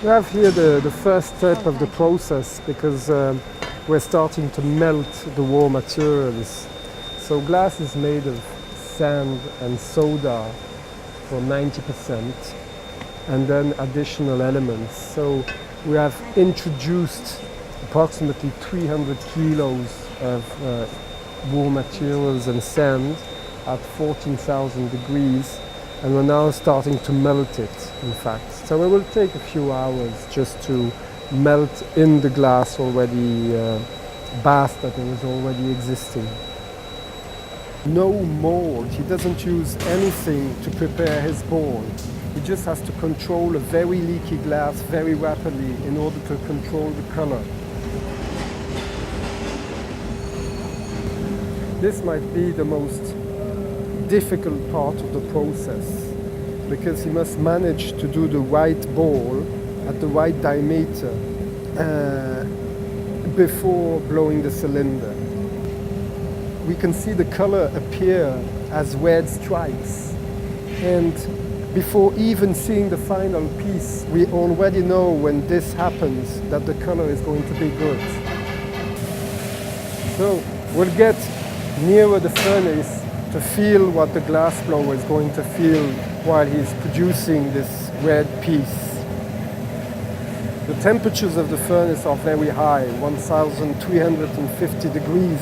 We have here the first step of the process because we're starting to melt the raw materials. So glass is made of sand and soda for 90% and then additional elements. So we have introduced approximately 300 kilos of raw materials and sand at 14,000 degrees, and we're now starting to melt it, in fact. So it will take a few hours just to melt in the glass already bath that is already existing. No mold. He doesn't use anything to prepare his board. He just has to control a very leaky glass very rapidly in order to control the color. This might be the most difficult part of the process because he must manage to do the right ball at the right diameter before blowing the cylinder. We can see the color appear as red stripes, and before even seeing the final piece, we already know when this happens that the color is going to be good. So we'll get nearer the furnace to feel what the glass blower is going to feel while he's producing this red piece. The temperatures of the furnace are very high, 1350 degrees,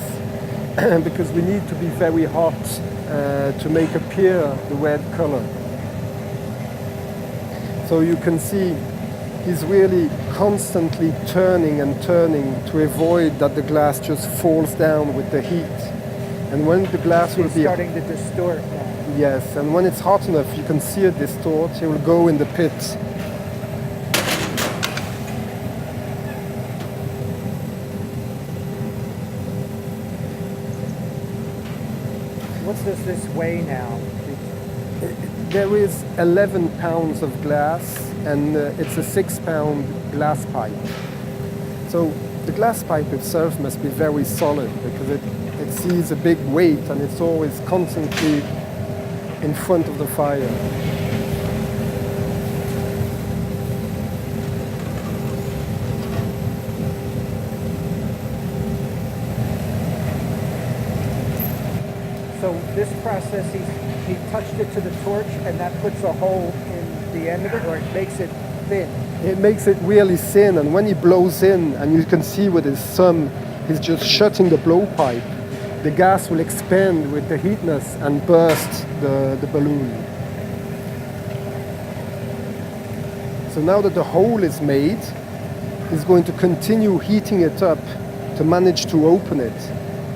because we need to be very hot to make appear the red color. So you can see he's really constantly turning and turning to avoid that the glass just falls down with the heat. And when the glass will be starting to distort now. Yes, and when it's hot enough, you can see it distort. It will go in the pit. What's this weigh now? There is 11 pounds of glass, and it's a 6-pound glass pipe. So the glass pipe itself must be very solid because it sees a big weight and it's always constantly in front of the fire. So this process, he touched it to the torch and that puts a hole in the end of it, or it makes it thin? It makes it really thin, and when he blows in, and you can see with his thumb, he's just shutting the blowpipe. The gas will expand with the heatness and burst the balloon. So now that the hole is made, he's going to continue heating it up to manage to open it.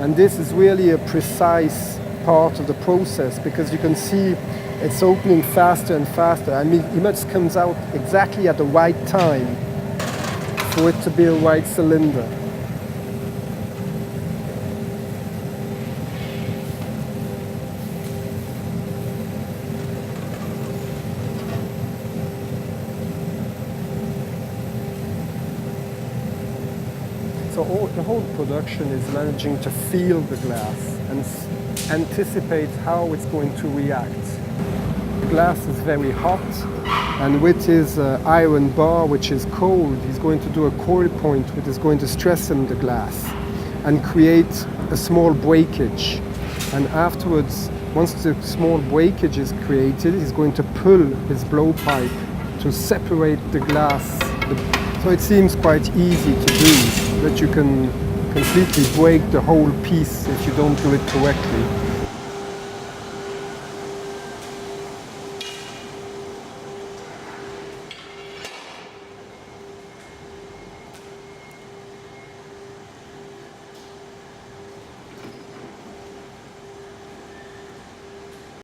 And this is really a precise part of the process because you can see it's opening faster and faster. I mean, it much comes out exactly at the right time for it to be a right cylinder. So the whole production is managing to feel the glass and anticipate how it's going to react. The glass is very hot, and with his iron bar, which is cold, he's going to do a coil point which is going to strengthen the glass and create a small breakage. And afterwards, once the small breakage is created, he's going to pull his blowpipe to separate the glass. So it seems quite easy to do, but you can completely break the whole piece if you don't do it correctly.